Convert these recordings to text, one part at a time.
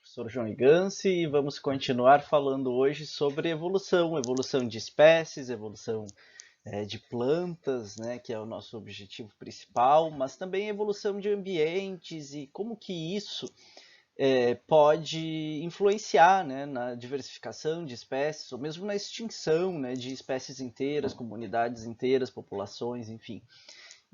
Professor João Iganci, e vamos continuar falando hoje sobre evolução, evolução de espécies, evolução de plantas, né, que é o nosso objetivo principal, mas também evolução de ambientes e como que isso pode influenciar, né, na diversificação de espécies, ou mesmo na extinção, né, de espécies inteiras, comunidades inteiras, populações, enfim.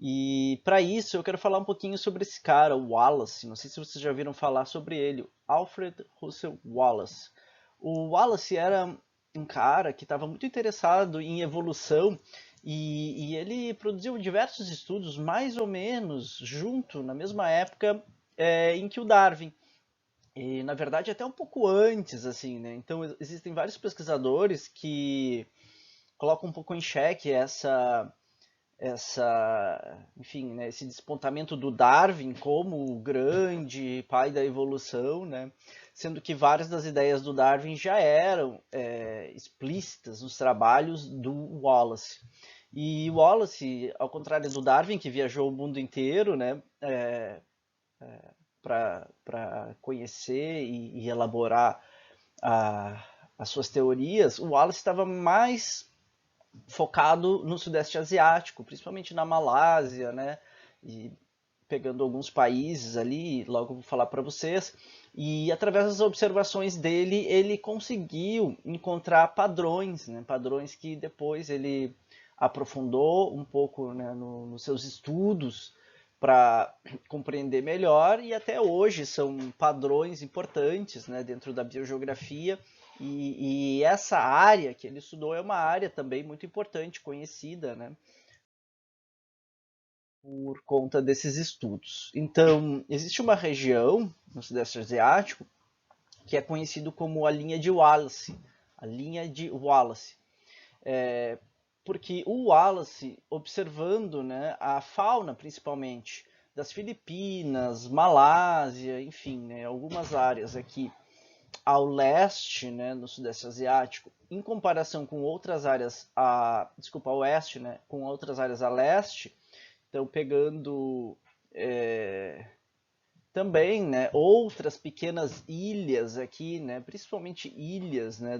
E para isso eu quero falar um pouquinho sobre esse cara, o Wallace. Não sei se vocês já viram falar sobre ele, Alfred Russel Wallace. O Wallace era um cara que estava muito interessado em evolução e ele produziu diversos estudos mais ou menos junto, na mesma época em que o Darwin. E na verdade até um pouco antes, assim, né? Então existem vários pesquisadores que colocam um pouco em xeque enfim, né, esse despontamento do Darwin como o grande pai da evolução, né, sendo que várias das ideias do Darwin já eram explícitas nos trabalhos do Wallace. E Wallace, ao contrário do Darwin, que viajou o mundo inteiro, né, para conhecer e elaborar as suas teorias, o Wallace estava mais focado no Sudeste Asiático, principalmente na Malásia, né? E pegando alguns países ali, logo vou falar para vocês. E através das observações dele, ele conseguiu encontrar padrões, né? Padrões que depois ele aprofundou um pouco, né, nos seus estudos para compreender melhor e até hoje são padrões importantes, né, dentro da biogeografia e essa área que ele estudou é uma área também muito importante, conhecida, né, por conta desses estudos. Então, existe uma região no Sudeste Asiático que é conhecido como a linha de Wallace, a linha de Wallace, porque o Wallace, observando, né, a fauna principalmente das Filipinas, Malásia, enfim, né, algumas áreas aqui ao leste, né, no Sudeste Asiático, em comparação com outras áreas, desculpa, a oeste, né, com outras áreas a leste, então pegando também, né, outras pequenas ilhas aqui, né, principalmente ilhas, né,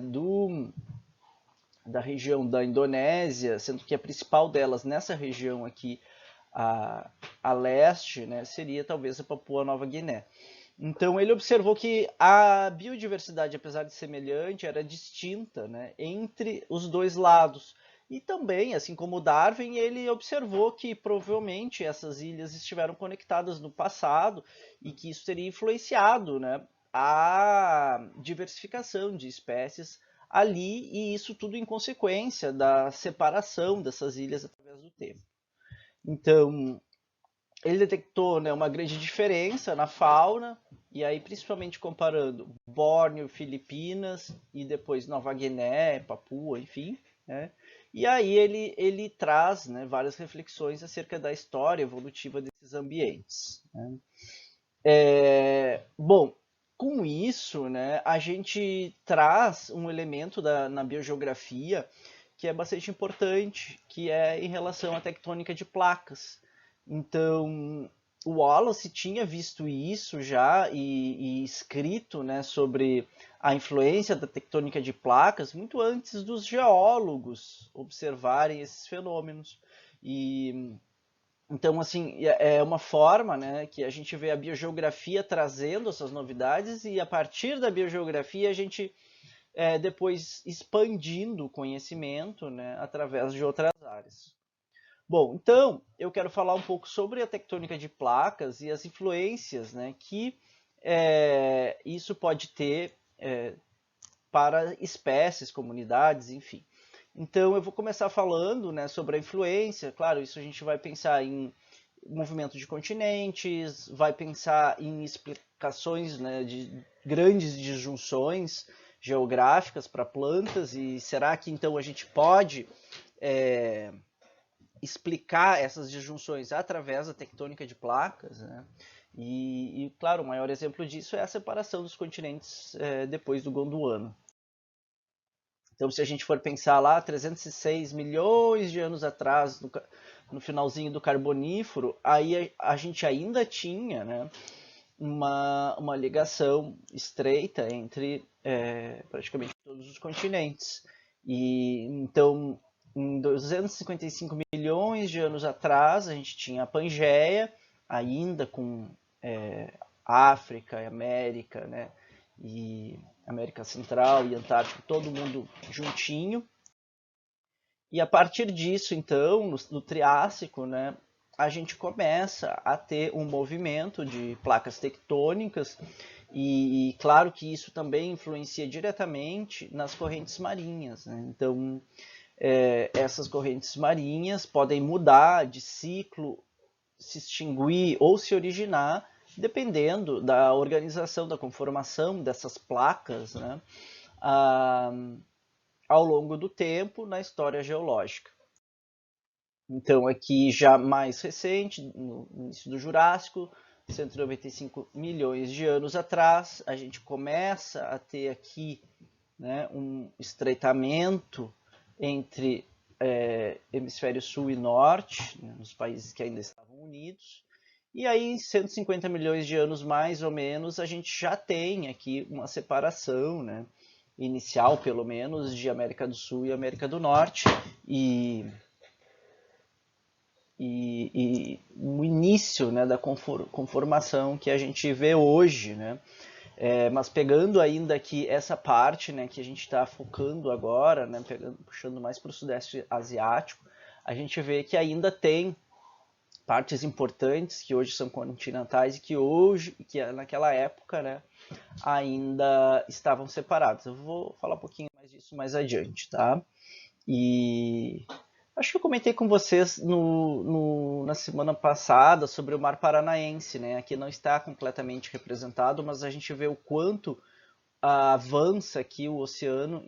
da região da Indonésia, sendo que a principal delas nessa região aqui a leste, né, seria talvez a Papua Nova Guiné. Então ele observou que a biodiversidade, apesar de semelhante, era distinta, né, entre os dois lados. E também, assim como o Darwin, ele observou que provavelmente essas ilhas estiveram conectadas no passado e que isso teria influenciado, né, a diversificação de espécies ali, e isso tudo em consequência da separação dessas ilhas através do tempo. Então, ele detectou, né, uma grande diferença na fauna, e aí principalmente comparando Bórneo, Filipinas e depois Nova Guiné, Papua, enfim, né? E aí ele traz, né, várias reflexões acerca da história evolutiva desses ambientes, né? Bom, com isso, né, a gente traz um elemento na biogeografia que é bastante importante, que é em relação à tectônica de placas. Então, o Wallace tinha visto isso já e escrito, né, sobre a influência da tectônica de placas muito antes dos geólogos observarem esses fenômenos. E então, assim, é uma forma, né, que a gente vê a biogeografia trazendo essas novidades e a partir da biogeografia a gente depois expandindo o conhecimento, né, através de outras áreas. Bom, então eu quero falar um pouco sobre a tectônica de placas e as influências, né, que isso pode ter para espécies, comunidades, enfim. Então eu vou começar falando, né, sobre a influência. Claro, isso a gente vai pensar em movimento de continentes, vai pensar em explicações, né, de grandes disjunções geográficas para plantas e será que então a gente pode explicar essas disjunções através da tectônica de placas, né? Claro, o maior exemplo disso é a separação dos continentes depois do Gondwana. Então, se a gente for pensar lá, 306 milhões de anos atrás, no finalzinho do Carbonífero, aí a gente ainda tinha, né, uma ligação estreita entre praticamente todos os continentes. E então, em 255 milhões de anos atrás, a gente tinha a Pangeia, ainda com África e América, né? E América Central e Antártica, todo mundo juntinho. E a partir disso, então, no Triássico, né, a gente começa a ter um movimento de placas tectônicas e claro que isso também influencia diretamente nas correntes marinhas, né? Então, essas correntes marinhas podem mudar de ciclo, se extinguir ou se originar, dependendo da organização, da conformação dessas placas, né? Ao longo do tempo na história geológica. Então, aqui já mais recente, no início do Jurássico, 195 milhões de anos atrás, a gente começa a ter aqui, né, um estreitamento entre hemisfério sul e norte, né, nos países que ainda estavam unidos. E aí, em 150 milhões de anos mais ou menos, a gente já tem aqui uma separação, né, inicial, pelo menos, de América do Sul e América do Norte, e o início, né, da conformação que a gente vê hoje, né? Mas pegando ainda aqui essa parte, né, que a gente está focando agora, né, puxando mais para o Sudeste Asiático, a gente vê que ainda tem partes importantes que hoje são continentais e que naquela época, né, ainda estavam separados. Eu vou falar um pouquinho mais disso mais adiante, tá? E acho que eu comentei com vocês na semana passada sobre o Mar Paranaense, né? Aqui não está completamente representado, mas a gente vê o quanto avança aqui o oceano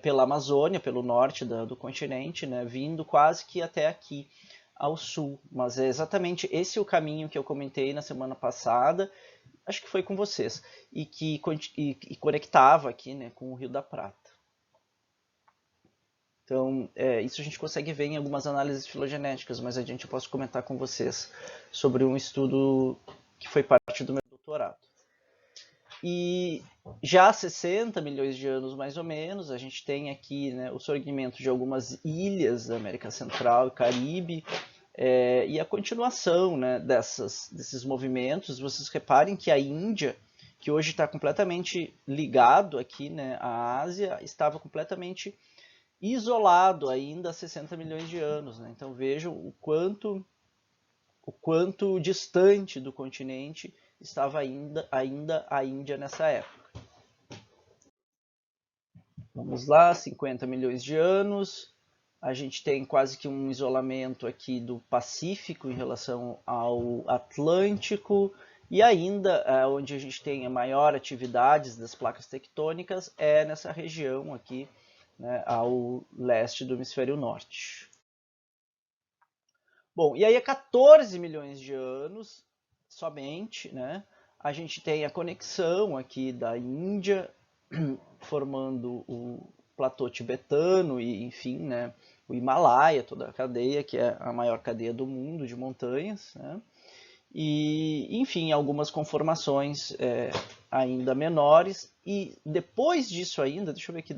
pela Amazônia, pelo norte do continente, né? Vindo quase que até aqui ao sul. Mas é exatamente esse o caminho que eu comentei na semana passada, acho que foi com vocês, e que conectava aqui, né, com o Rio da Prata. Então, isso a gente consegue ver em algumas análises filogenéticas, mas adiante eu posso comentar com vocês sobre um estudo que foi parte do meu doutorado. E já há 60 milhões de anos, mais ou menos, a gente tem aqui, né, o surgimento de algumas ilhas da América Central e Caribe, e a continuação, né, desses movimentos. Vocês reparem que a Índia, que hoje está completamente ligado aqui, né, à Ásia, estava completamente isolado ainda há 60 milhões de anos, né? Então vejam o quanto distante do continente estava ainda a Índia nessa época. Vamos lá, 50 milhões de anos. A gente tem quase que um isolamento aqui do Pacífico em relação ao Atlântico. E ainda, onde a gente tem a maior atividade das placas tectônicas é nessa região aqui, né, ao leste do hemisfério norte. Bom, e aí há 14 milhões de anos, somente, né, a gente tem a conexão aqui da Índia, formando o platô tibetano e, enfim, né, o Himalaia, toda a cadeia, que é a maior cadeia do mundo de montanhas, né, e, enfim, algumas conformações ainda menores. E depois disso ainda, deixa eu ver que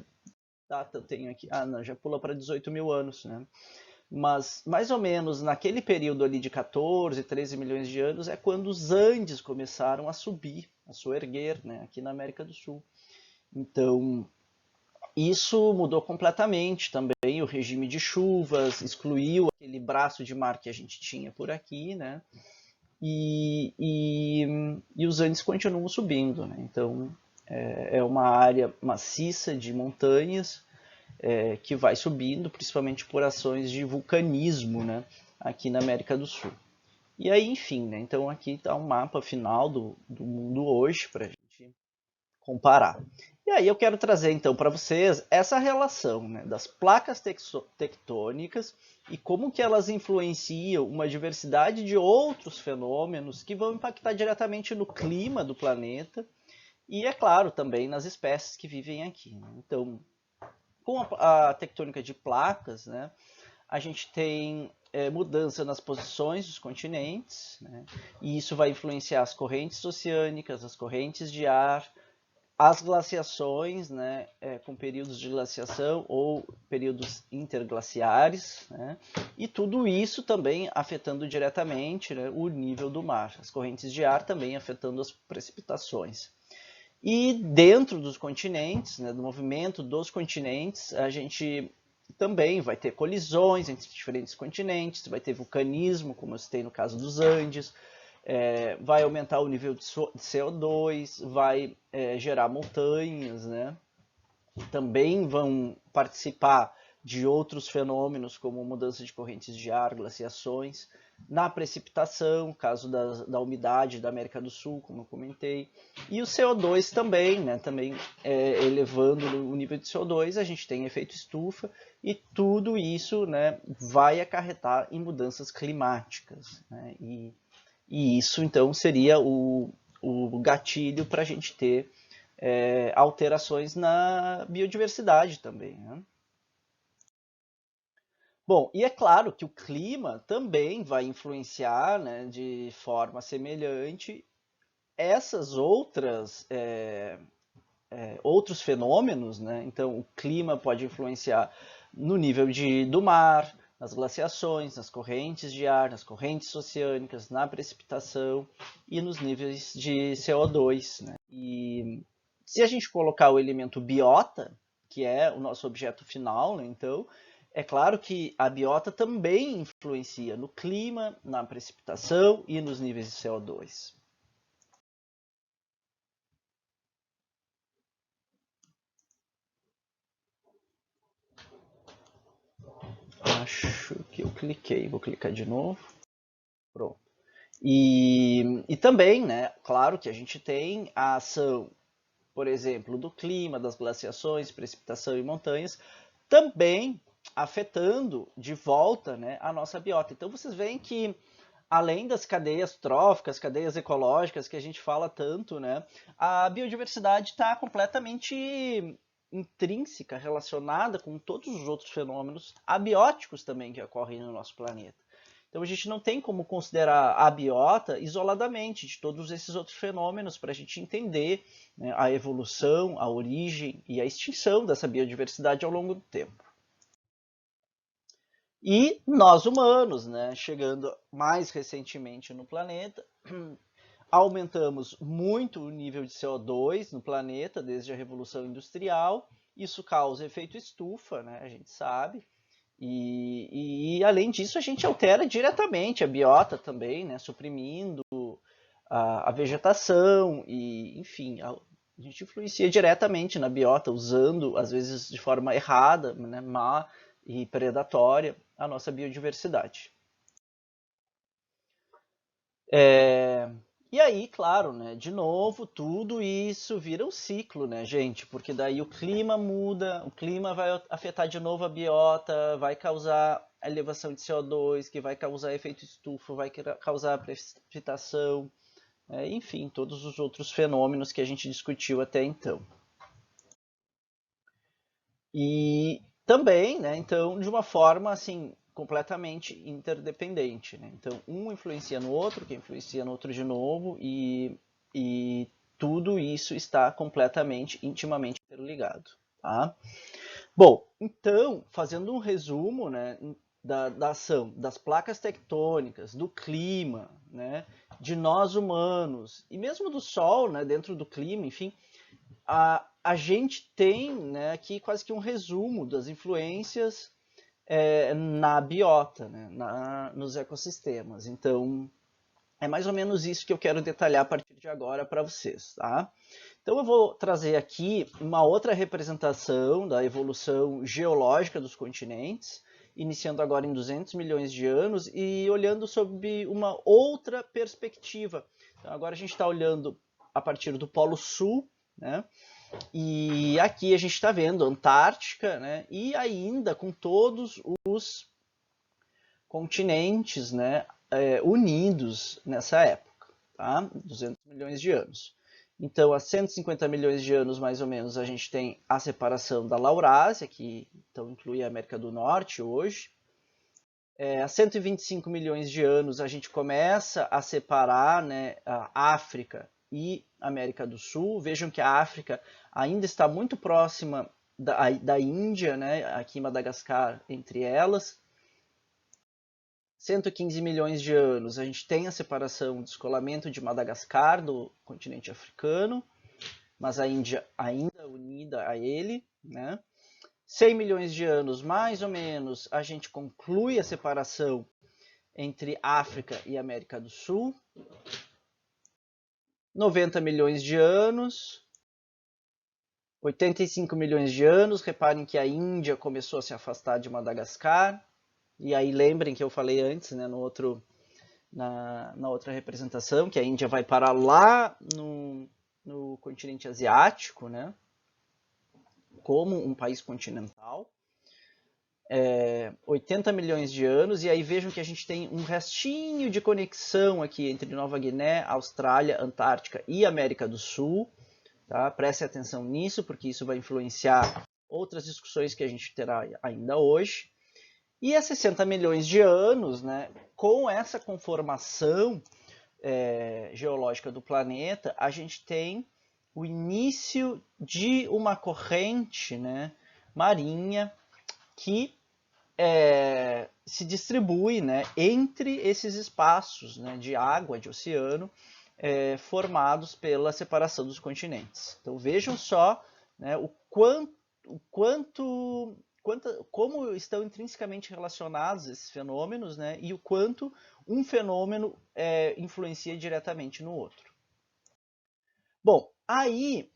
data eu tenho aqui. Ah, não, já pula para 18 mil anos, né? Mas, mais ou menos, naquele período ali de 14, 13 milhões de anos, é quando os Andes começaram a subir, a soerguer, né? Aqui na América do Sul. Então, isso mudou completamente também o regime de chuvas, excluiu aquele braço de mar que a gente tinha por aqui, né? E os Andes continuam subindo, né? Então, é uma área maciça de montanhas, que vai subindo, principalmente por ações de vulcanismo, né, aqui na América do Sul. E aí, enfim, né, então aqui está um mapa final do mundo hoje para a gente comparar. E aí eu quero trazer então para vocês essa relação, né, das placas tectônicas e como que elas influenciam uma diversidade de outros fenômenos que vão impactar diretamente no clima do planeta e, é claro, também nas espécies que vivem aqui, né? Então, com a tectônica de placas, né, a gente tem mudança nas posições dos continentes, né? E isso vai influenciar as correntes oceânicas, as correntes de ar, as glaciações, né, com períodos de glaciação ou períodos interglaciares, né, e tudo isso também afetando diretamente, né, o nível do mar, as correntes de ar também afetando as precipitações. E dentro dos continentes, né, do movimento dos continentes, a gente também vai ter colisões entre diferentes continentes, vai ter vulcanismo, como eu citei no caso dos Andes, vai aumentar o nível de CO2, vai gerar montanhas, né? Também vão participar de outros fenômenos, como mudança de correntes de ar, glaciações, na precipitação, caso da umidade da América do Sul, como eu comentei, e o CO2 também, né? Também elevando o nível de CO2, a gente tem efeito estufa, e tudo isso, né, vai acarretar em mudanças climáticas, né? E isso, então, seria o gatilho para a gente ter alterações na biodiversidade também, né? Bom, e é claro que o clima também vai influenciar, né, de forma semelhante essas outros fenômenos, né? Então, o clima pode influenciar no nível do mar, nas glaciações, nas correntes de ar, nas correntes oceânicas, na precipitação e nos níveis de CO2, né? E se a gente colocar o elemento biota, que é o nosso objeto final, né? Então, é claro que a biota também influencia no clima, na precipitação e nos níveis de CO2. Acho que eu cliquei, vou clicar de novo. Pronto. E também, né, claro que a gente tem a ação, por exemplo, do clima, das glaciações, precipitação e montanhas, também afetando de volta, né, a nossa biota. Então vocês veem que além das cadeias tróficas, cadeias ecológicas que a gente fala tanto, né, a biodiversidade está completamente intrínseca, relacionada com todos os outros fenômenos abióticos também que ocorrem no nosso planeta. Então a gente não tem como considerar a biota isoladamente de todos esses outros fenômenos para a gente entender, né, a evolução, a origem e a extinção dessa biodiversidade ao longo do tempo. E nós humanos, né, chegando mais recentemente no planeta, aumentamos muito o nível de CO2 no planeta desde a Revolução Industrial. Isso causa efeito estufa, né, a gente sabe. E além disso, a gente altera diretamente a biota também, né, suprimindo a vegetação e, enfim, a gente influencia diretamente na biota, usando, às vezes de forma errada, né, má e predatória, a nossa biodiversidade. É, E aí, claro, né, de novo, tudo isso vira um ciclo, né, gente? Porque daí o clima muda, o clima vai afetar de novo a biota, vai causar elevação de CO2, que vai causar efeito estufa, vai causar precipitação, enfim, todos os outros fenômenos que a gente discutiu até então. E também, né, então, de uma forma assim, completamente interdependente, né? Então, um influencia no outro, que influencia no outro de novo, e tudo isso está completamente, intimamente interligado, tá? Bom, então, fazendo um resumo, né, da ação das placas tectônicas, do clima, né, de nós humanos, e mesmo do Sol, né, dentro do clima, enfim, a gente tem, né, aqui quase que um resumo das influências na biota, né, nos ecossistemas. Então, é mais ou menos isso que eu quero detalhar a partir de agora para vocês, tá? Então, eu vou trazer aqui uma outra representação da evolução geológica dos continentes, iniciando agora em 200 milhões de anos e olhando sob uma outra perspectiva. Então, agora a gente está olhando a partir do Polo Sul, né? E aqui a gente está vendo a Antártica, né? E ainda com todos os continentes, né, unidos nessa época, tá? 200 milhões de anos. Então, há 150 milhões de anos, mais ou menos, a gente tem a separação da Laurásia, que então inclui a América do Norte hoje. Há 125 milhões de anos a gente começa a separar, né, a África e América do Sul. Vejam que a África ainda está muito próxima da Índia, né, aqui em Madagascar, entre elas. 115 milhões de anos a gente tem a separação, o descolamento de Madagascar do continente africano, mas a Índia ainda unida a ele, né? 100 milhões de anos, mais ou menos, a gente conclui a separação entre África e América do Sul. 90 milhões de anos, 85 milhões de anos, reparem que a Índia começou a se afastar de Madagascar, e aí lembrem que eu falei antes, né, na outra representação, que a Índia vai parar lá no continente asiático, né, como um país continental. 80 milhões de anos, e aí vejam que a gente tem um restinho de conexão aqui entre Nova Guiné, Austrália, Antártica e América do Sul. Tá? Preste atenção nisso, porque isso vai influenciar outras discussões que a gente terá ainda hoje. E há 60 milhões de anos, né, com essa conformação geológica do planeta, a gente tem o início de uma corrente, né, marinha que se distribui, né, entre esses espaços, né, de água, de oceano, formados pela separação dos continentes. Então vejam só, né, como estão intrinsecamente relacionados esses fenômenos, né, e o quanto um fenômeno influencia diretamente no outro. Bom, aí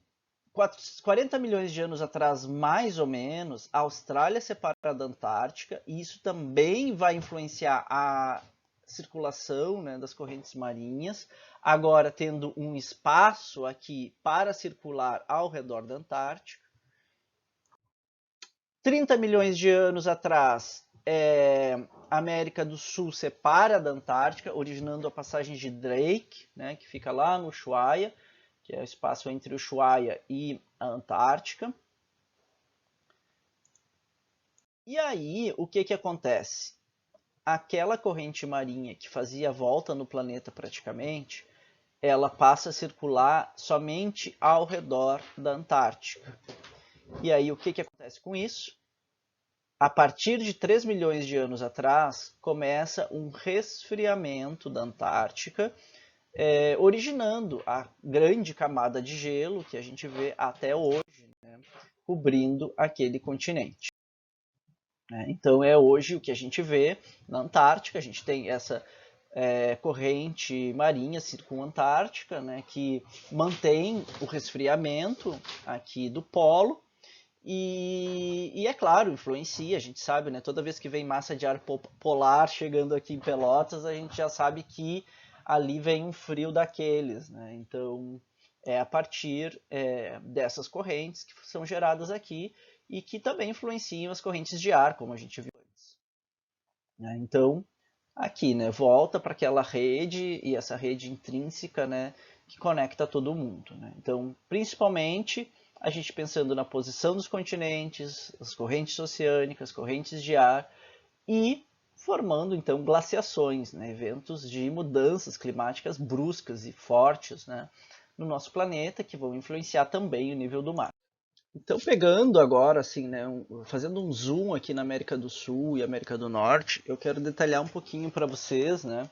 40 milhões de anos atrás, mais ou menos, a Austrália separa da Antártica, e isso também vai influenciar a circulação, né, das correntes marinhas, agora tendo um espaço aqui para circular ao redor da Antártica. 30 milhões de anos atrás, a América do Sul separa da Antártica, originando a passagem de Drake, né, que fica lá no Ushuaia, que é o espaço entre o Ushuaia e a Antártica. E aí, o que acontece? Aquela corrente marinha que fazia a volta no planeta praticamente, ela passa a circular somente ao redor da Antártica. E aí, o que acontece com isso? A partir de 3 milhões de anos atrás, começa um resfriamento da Antártica, originando a grande camada de gelo que a gente vê até hoje, né, cobrindo aquele continente. Então é hoje o que a gente vê na Antártica. A gente tem essa corrente marinha circunantártica, né, que mantém o resfriamento aqui do polo. E é claro, influencia, a gente sabe, né? Toda vez que vem massa de ar polar chegando aqui em Pelotas, a gente já sabe que ali vem um frio daqueles, né? Então, é a partir dessas correntes que são geradas aqui e que também influenciam as correntes de ar, como a gente viu antes. Né? Então, aqui, né? Volta para aquela rede e essa rede intrínseca, né? Que conecta todo mundo. Né? Então, principalmente a gente pensando na posição dos continentes, as correntes oceânicas, correntes de ar e formando então glaciações, né, eventos de mudanças climáticas bruscas e fortes, né, no nosso planeta que vão influenciar também o nível do mar. Então, pegando agora, assim, né, fazendo um zoom aqui na América do Sul e América do Norte, eu quero detalhar um pouquinho para vocês, né,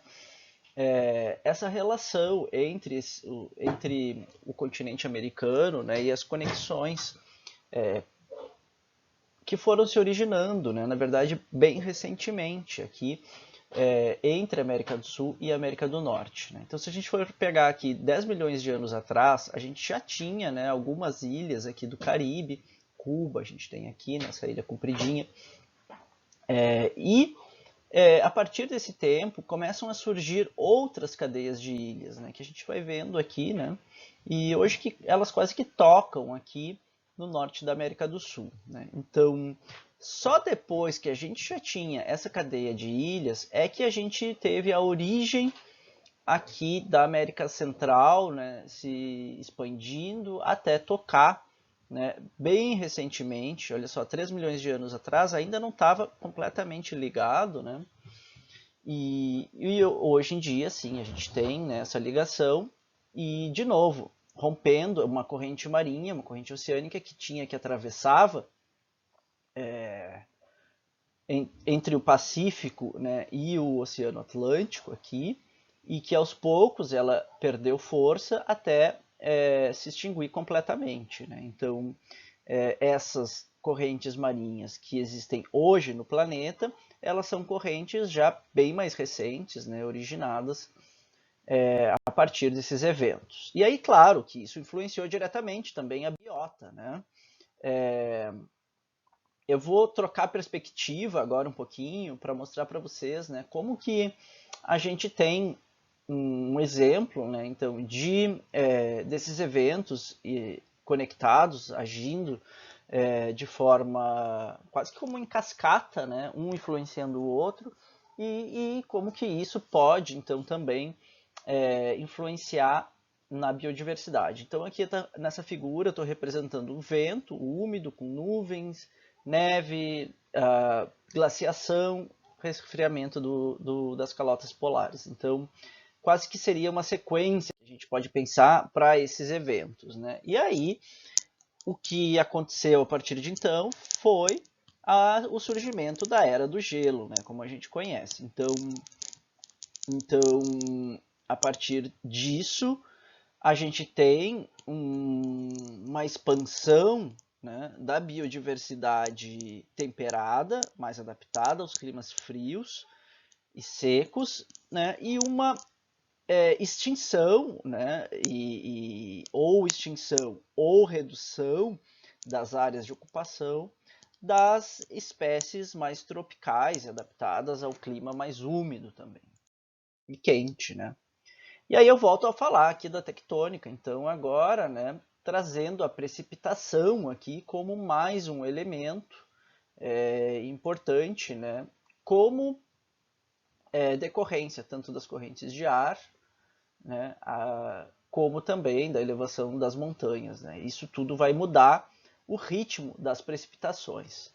essa relação entre o continente americano, né, e as conexões que foram se originando, né, na verdade, bem recentemente aqui, entre a América do Sul e a América do Norte. Né? Então, se a gente for pegar aqui 10 milhões de anos atrás, a gente já tinha, né, algumas ilhas aqui do Caribe, Cuba, a gente tem aqui nessa ilha compridinha, a partir desse tempo começam a surgir outras cadeias de ilhas, né, que a gente vai vendo aqui, né, e hoje que elas quase que tocam aqui no norte da América do Sul. Né? Então, só depois que a gente já tinha essa cadeia de ilhas é que a gente teve a origem aqui da América Central, né, se expandindo até tocar, né, bem recentemente, olha só, 3 milhões de anos atrás, ainda não estava completamente ligado, né, E hoje em dia, sim, a gente tem, né, essa ligação e, de novo, rompendo uma corrente marinha, uma corrente oceânica que atravessava entre o Pacífico, né, e o Oceano Atlântico aqui, e que aos poucos ela perdeu força até se extinguir completamente, né? Então, essas correntes marinhas que existem hoje no planeta, elas são correntes já bem mais recentes, né, originadas a partir desses eventos. E aí, claro, que isso influenciou diretamente também a biota, né? Eu vou trocar a perspectiva agora um pouquinho para mostrar para vocês, né, como que a gente tem um exemplo, né, então, desses eventos conectados, agindo de forma quase como em cascata, né, um influenciando o outro, e como que isso pode, então, também influenciar na biodiversidade. Então, aqui nessa figura, eu estou representando um vento úmido, com nuvens, neve, glaciação, resfriamento das calotas polares. Então, quase que seria uma sequência que a gente pode pensar para esses eventos, né? E aí, o que aconteceu a partir de então foi o surgimento da Era do Gelo, né? Como a gente conhece. Então a partir disso, a gente tem uma expansão, né, da biodiversidade temperada, mais adaptada aos climas frios e secos, né, e uma extinção, né, ou extinção ou redução das áreas de ocupação das espécies mais tropicais e adaptadas ao clima mais úmido também e quente, né? E aí eu volto a falar aqui da tectônica, então agora, né, trazendo a precipitação aqui como mais um elemento importante, né, como decorrência tanto das correntes de ar, né, como também da elevação das montanhas, né? Isso tudo vai mudar o ritmo das precipitações.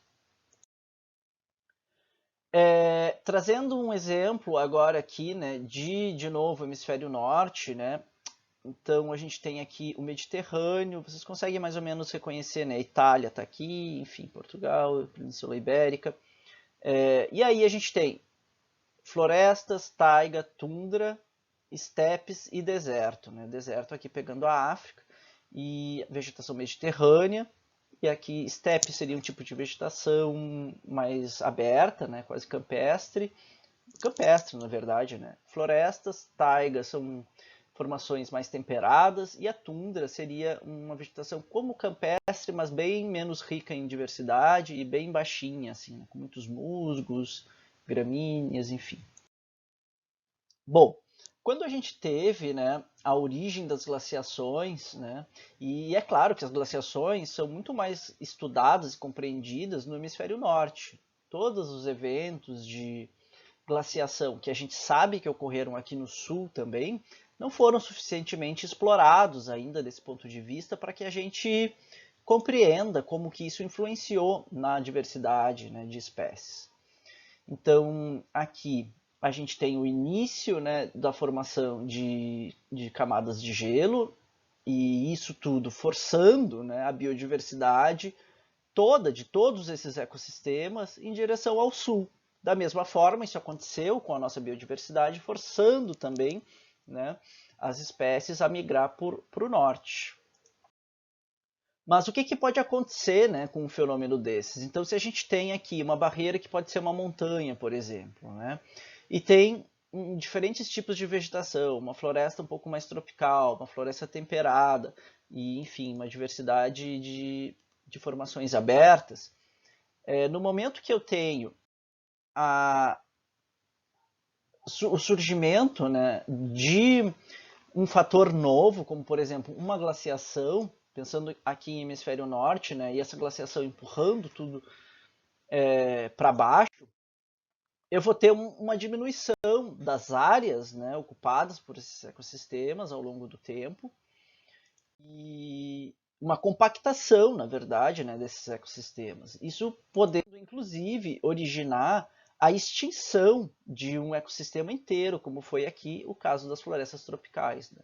Trazendo um exemplo agora aqui, né, de novo, hemisfério norte, né? Então a gente tem aqui o Mediterrâneo, vocês conseguem mais ou menos reconhecer, né? Itália está aqui, enfim, Portugal, Península Ibérica. E aí a gente tem florestas, taiga, tundra, estepes e deserto, né? Deserto aqui pegando a África e vegetação mediterrânea. E aqui estepe seria um tipo de vegetação mais aberta, né? Quase campestre. Campestre, na verdade, né? Florestas, taigas são formações mais temperadas e a tundra seria uma vegetação como campestre, mas bem menos rica em diversidade e bem baixinha, assim, né? Com muitos musgos, gramíneas, enfim. Bom, quando a gente teve, né, a origem das glaciações, né, e é claro que as glaciações são muito mais estudadas e compreendidas no hemisfério norte. Todos os eventos de glaciação que a gente sabe que ocorreram aqui no sul também não foram suficientemente explorados ainda desse ponto de vista para que a gente compreenda como que isso influenciou na diversidade, né, de espécies. Então, aqui a gente tem o início, né, da formação de camadas de gelo, e isso tudo forçando, né, a biodiversidade toda de todos esses ecossistemas em direção ao sul. Da mesma forma, isso aconteceu com a nossa biodiversidade, forçando também, né, as espécies a migrar para o norte. Mas o que pode acontecer, né, com um fenômeno desses? Então, se a gente tem aqui uma barreira que pode ser uma montanha, por exemplo, né, e tem diferentes tipos de vegetação, uma floresta um pouco mais tropical, uma floresta temperada, e enfim, uma diversidade de formações abertas, no momento que eu tenho a, o surgimento, né, de um fator novo, como por exemplo uma glaciação, pensando aqui em hemisfério norte, né, e essa glaciação empurrando tudo para baixo, eu vou ter uma diminuição das áreas, né, ocupadas por esses ecossistemas ao longo do tempo e uma compactação, na verdade, né, desses ecossistemas. Isso podendo, inclusive, originar a extinção de um ecossistema inteiro, como foi aqui o caso das florestas tropicais, né?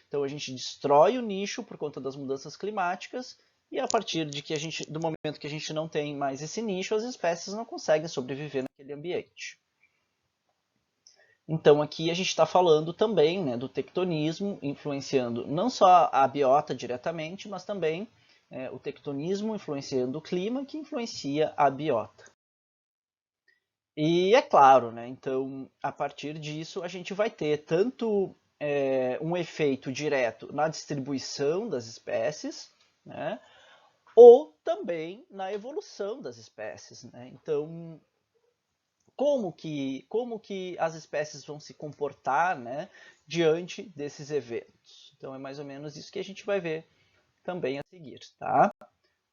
Então a gente destrói o nicho por conta das mudanças climáticas e a partir do momento que a gente não tem mais esse nicho, as espécies não conseguem sobreviver naquele ambiente. Então aqui a gente está falando também, né, do tectonismo influenciando não só a biota diretamente, mas também o tectonismo influenciando o clima, que influencia a biota. E é claro, né, então a partir disso a gente vai ter tanto um efeito direto na distribuição das espécies, né, ou também na evolução das espécies, né? Então, como que as espécies vão se comportar, né, diante desses eventos? Então, é mais ou menos isso que a gente vai ver também a seguir, tá?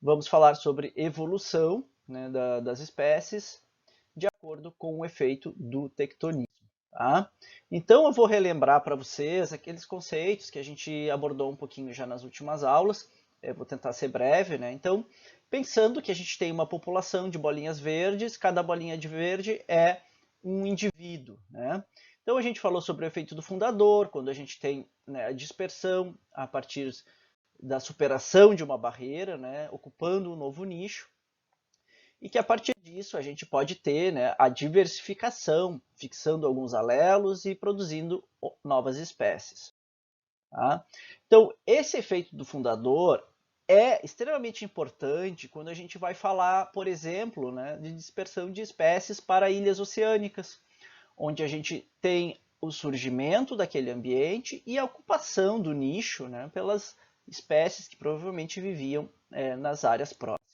Vamos falar sobre evolução, né, das espécies de acordo com o efeito do tectonismo. Tá? Então eu vou relembrar para vocês aqueles conceitos que a gente abordou um pouquinho já nas últimas aulas. Eu vou tentar ser breve, né? Então, pensando que a gente tem uma população de bolinhas verdes, cada bolinha de verde é um indivíduo, né? Então a gente falou sobre o efeito do fundador, quando a gente tem, né, a dispersão a partir da superação de uma barreira, né, ocupando um novo nicho. E que a partir disso a gente pode ter, né, a diversificação, fixando alguns alelos e produzindo novas espécies. Tá? Então, esse efeito do fundador é extremamente importante quando a gente vai falar, por exemplo, né, de dispersão de espécies para ilhas oceânicas, onde a gente tem o surgimento daquele ambiente e a ocupação do nicho, né, pelas espécies que provavelmente viviam nas áreas próximas.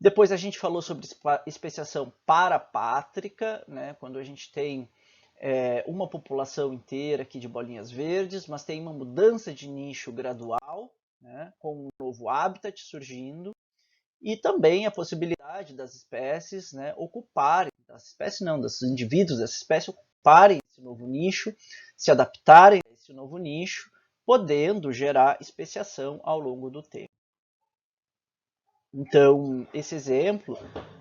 Depois a gente falou sobre especiação parapátrica, né, quando a gente tem uma população inteira aqui de bolinhas verdes, mas tem uma mudança de nicho gradual, né, com um novo habitat surgindo, e também a possibilidade das espécies, né, ocuparem, das espécies não, dos indivíduos dessa espécie ocuparem esse novo nicho, se adaptarem a esse novo nicho, podendo gerar especiação ao longo do tempo. Então, esse exemplo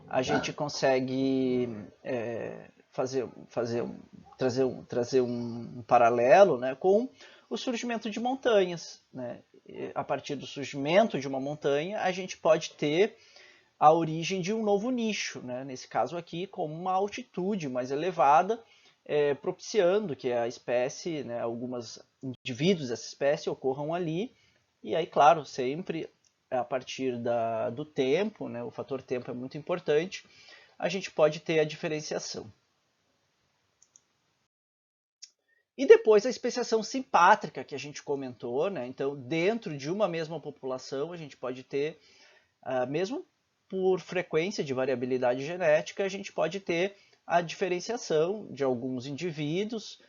a gente consegue trazer um paralelo, né, com o surgimento de montanhas, né? A partir do surgimento de uma montanha, a gente pode ter a origem de um novo nicho, né? Nesse caso aqui, com uma altitude mais elevada, propiciando que a espécie, né, alguns indivíduos dessa espécie ocorram ali, e aí, claro, sempre a partir do tempo, né, o fator tempo é muito importante, a gente pode ter a diferenciação. E depois a especiação simpátrica que a gente comentou, né? Então, dentro de uma mesma população, a gente pode ter, mesmo por frequência de variabilidade genética, a gente pode ter a diferenciação de alguns indivíduos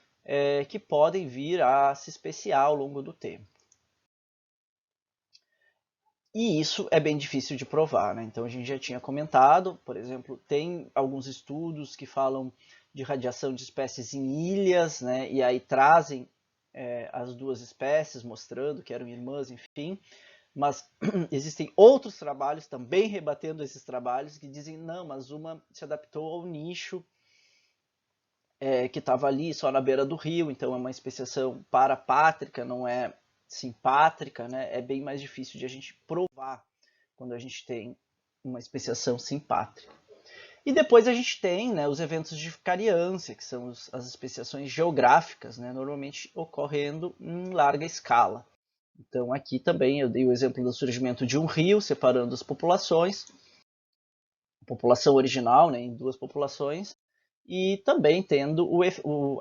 que podem vir a se especiar ao longo do tempo. E isso é bem difícil de provar, né? Então a gente já tinha comentado, por exemplo, tem alguns estudos que falam de radiação de espécies em ilhas, né? E aí trazem as duas espécies, mostrando que eram irmãs, enfim. Mas existem outros trabalhos também rebatendo esses trabalhos que dizem não, mas uma se adaptou ao nicho que estava ali só na beira do rio, então é uma especiação parapátrica, não é simpátrica, né? É bem mais difícil de a gente provar quando a gente tem uma especiação simpátrica. E depois a gente tem, né, os eventos de cariância, que são as especiações geográficas, né, normalmente ocorrendo em larga escala. Então aqui também eu dei o exemplo do surgimento de um rio separando as populações, a população original, né, em duas populações, e também tendo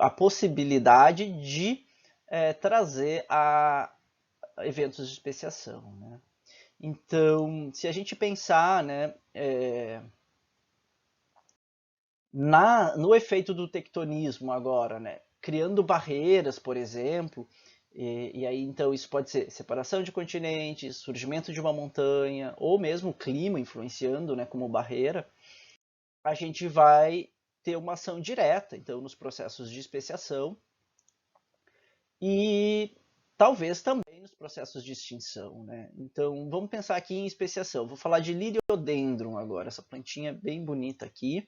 a possibilidade de trazer a eventos de especiação, né? Então, se a gente pensar, né, no efeito do tectonismo agora, né, criando barreiras, por exemplo, e aí então isso pode ser separação de continentes, surgimento de uma montanha, ou mesmo o clima influenciando, né, como barreira, a gente vai ter uma ação direta, então, nos processos de especiação e talvez também nos processos de extinção, né? Então, vamos pensar aqui em especiação. Vou falar de Liriodendron agora, essa plantinha bem bonita aqui.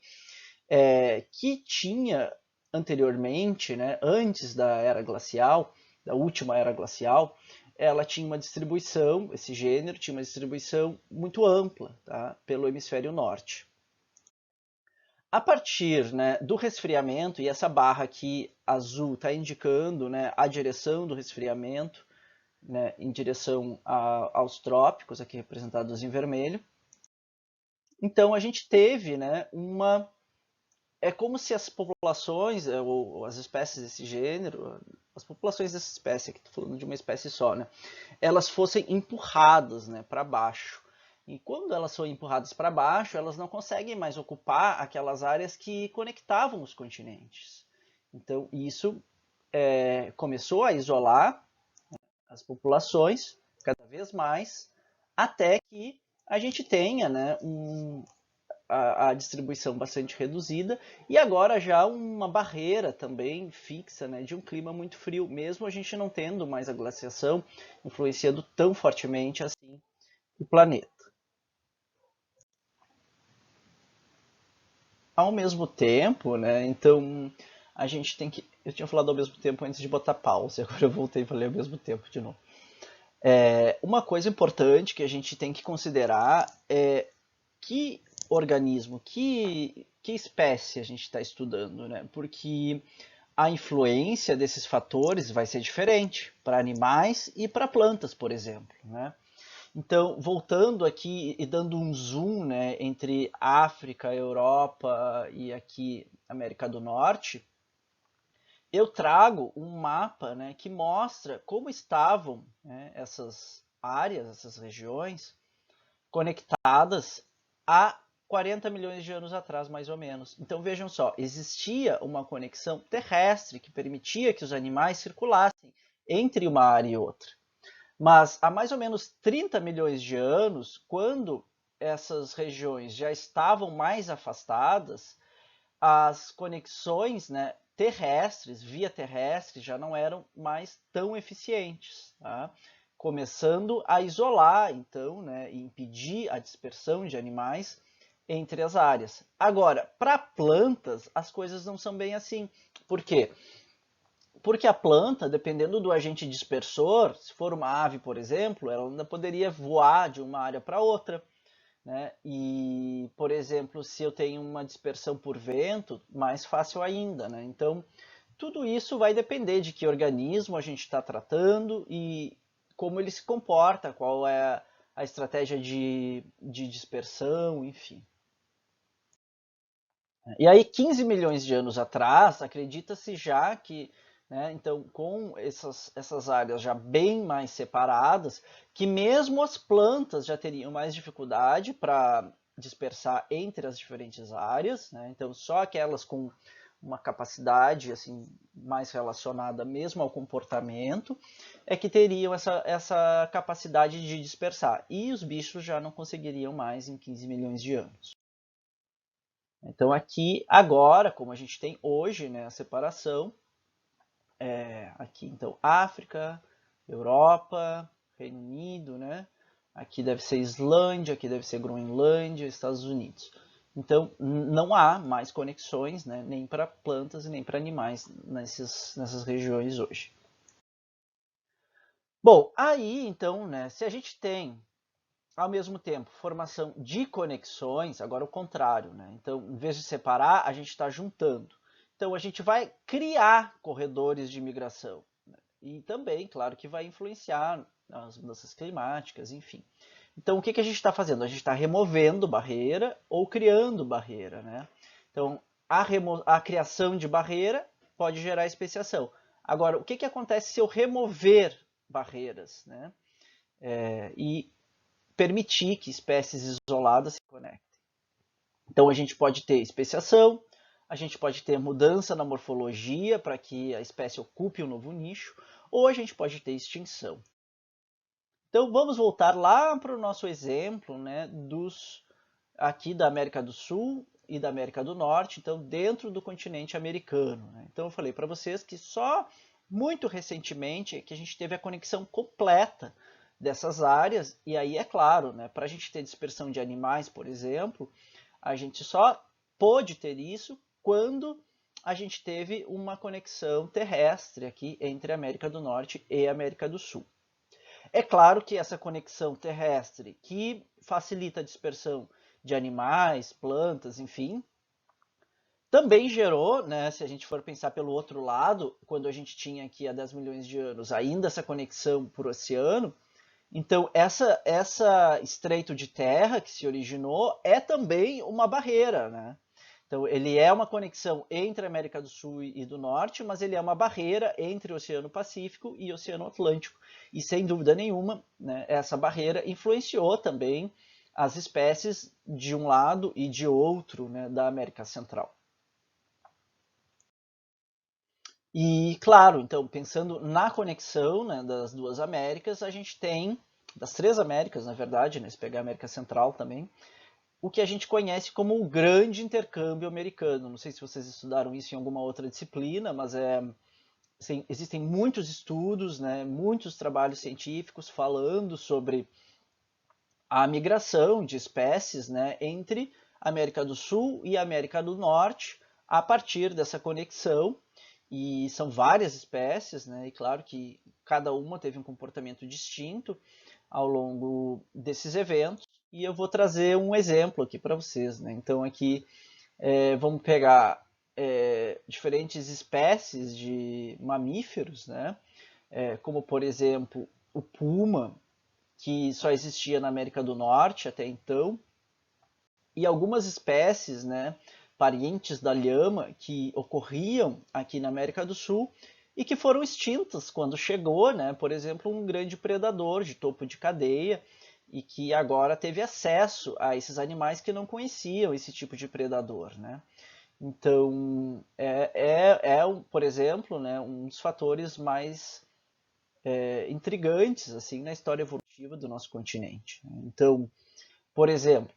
que tinha anteriormente, né, antes da era glacial, da última era glacial, ela tinha uma distribuição, esse gênero tinha uma distribuição muito ampla, tá, pelo hemisfério norte. A partir, né, do resfriamento, e essa barra aqui azul está indicando, né, a direção do resfriamento, né, em direção aos trópicos, aqui representados em vermelho. Então a gente teve, né, é como se as populações, ou as espécies desse gênero, as populações dessa espécie, aqui estou falando de uma espécie só, né, elas fossem empurradas, né, para baixo. E quando elas são empurradas para baixo, elas não conseguem mais ocupar aquelas áreas que conectavam os continentes. Então isso começou a isolar as populações cada vez mais, até que a gente tenha, né, a distribuição bastante reduzida e agora já uma barreira também fixa, né, de um clima muito frio, mesmo a gente não tendo mais a glaciação influenciando tão fortemente assim o planeta. Ao mesmo tempo, né, então a gente tem que... Eu tinha falado ao mesmo tempo antes de botar pausa, agora eu voltei para ler ao mesmo tempo de novo. Uma coisa importante que a gente tem que considerar é que organismo, que espécie a gente está estudando, né? Porque a influência desses fatores vai ser diferente para animais e para plantas, por exemplo, né? Então, voltando aqui e dando um zoom, né, entre África, Europa e aqui América do Norte, eu trago um mapa, né, que mostra como estavam, né, essas áreas, essas regiões, conectadas há 40 milhões de anos atrás, mais ou menos. Então vejam só, existia uma conexão terrestre que permitia que os animais circulassem entre uma área e outra. Mas há mais ou menos 30 milhões de anos, quando essas regiões já estavam mais afastadas, as conexões, né, terrestres, via terrestre, já não eram mais tão eficientes, tá? Começando a isolar, então, né, e impedir a dispersão de animais entre as áreas. Agora, para plantas, as coisas não são bem assim. Por quê? Porque a planta, dependendo do agente dispersor, se for uma ave, por exemplo, ela ainda poderia voar de uma área para outra. Né? E, por exemplo, se eu tenho uma dispersão por vento, mais fácil ainda. Né? Então, tudo isso vai depender de que organismo a gente está tratando e como ele se comporta, qual é a estratégia de dispersão, enfim. E aí, 15 milhões de anos atrás, acredita-se já que, né, então, com essas áreas já bem mais separadas, que mesmo as plantas já teriam mais dificuldade para dispersar entre as diferentes áreas, né? Então, só aquelas com uma capacidade assim mais relacionada mesmo ao comportamento é que teriam essa capacidade de dispersar. E os bichos já não conseguiriam mais em 15 milhões de anos. Então aqui, agora, como a gente tem hoje, né, a separação, aqui então África, Europa, Reino Unido, né? Aqui deve ser Islândia, aqui deve ser Groenlândia, Estados Unidos. Então não há mais conexões, né, nem para plantas e nem para animais nessas regiões hoje. Bom, aí então, né, se a gente tem ao mesmo tempo, formação de conexões, agora o contrário, né? Então, em vez de separar, a gente está juntando. Então, a gente vai criar corredores de migração. Né? E também, claro, que vai influenciar as mudanças climáticas, enfim. Então, o que a gente está fazendo? A gente está removendo barreira ou criando barreira, né? Então, a criação de barreira pode gerar especiação. Agora, o que acontece se eu remover barreiras, né? E permitir que espécies isoladas se conectem. Então a gente pode ter especiação, a gente pode ter mudança na morfologia para que a espécie ocupe um novo nicho, ou a gente pode ter extinção. Então vamos voltar lá para o nosso exemplo, né, aqui da América do Sul e da América do Norte, então dentro do continente americano. Né? Então eu falei para vocês que só muito recentemente é que a gente teve a conexão completa dessas áreas, e aí é claro, né, para a gente ter dispersão de animais, por exemplo, a gente só pôde ter isso quando a gente teve uma conexão terrestre aqui entre a América do Norte e a América do Sul. É claro que essa conexão terrestre, que facilita a dispersão de animais, plantas, enfim, também gerou, né, se a gente for pensar pelo outro lado, quando a gente tinha aqui há 10 milhões de anos ainda essa conexão por oceano, então essa estreito de terra que se originou é também uma barreira, né? Então ele é uma conexão entre a América do Sul e do Norte, mas ele é uma barreira entre o Oceano Pacífico e o Oceano Atlântico. E sem dúvida nenhuma, né, essa barreira influenciou também as espécies de um lado e de outro, né, da América Central. E, claro, então, pensando na conexão, né, das duas Américas, a gente tem, das três Américas, na verdade, né, se pegar a América Central também, o que a gente conhece como o grande intercâmbio americano. Não sei se vocês estudaram isso em alguma outra disciplina, mas assim, existem muitos estudos, né, muitos trabalhos científicos falando sobre a migração de espécies, né, entre a América do Sul e a América do Norte a partir dessa conexão. E são várias espécies, né, e claro que cada uma teve um comportamento distinto ao longo desses eventos. E eu vou trazer um exemplo aqui para vocês, né? Então aqui vamos pegar diferentes espécies de mamíferos, né? Como por exemplo o puma, que só existia na América do Norte até então, e algumas espécies, né, parientes da lhama que ocorriam aqui na América do Sul e que foram extintas quando chegou, né, por exemplo, um grande predador de topo de cadeia e que agora teve acesso a esses animais que não conheciam esse tipo de predador, né? Então, por exemplo, né, um dos fatores mais intrigantes assim na história evolutiva do nosso continente. Então, por exemplo,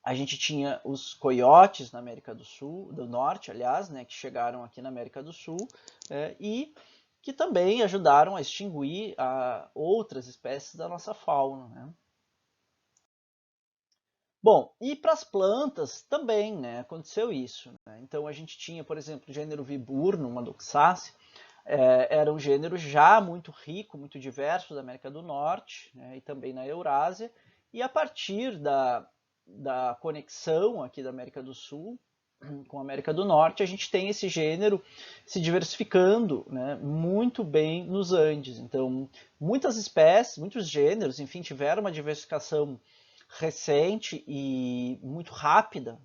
a gente tinha os coiotes na América do Sul, do Norte, aliás, né, que chegaram aqui na América do Sul e que também ajudaram a extinguir outras espécies da nossa fauna, né? Bom, e para as plantas também, né, aconteceu isso, né? Então a gente tinha, por exemplo, o gênero Viburnum, uma doxácea, era um gênero já muito rico, muito diverso da América do Norte, né, e também na Eurásia, e a partir da conexão aqui da América do Sul com a América do Norte, a gente tem esse gênero se diversificando, né, muito bem nos Andes. Então, muitas espécies, muitos gêneros, enfim, tiveram uma diversificação recente e muito rápida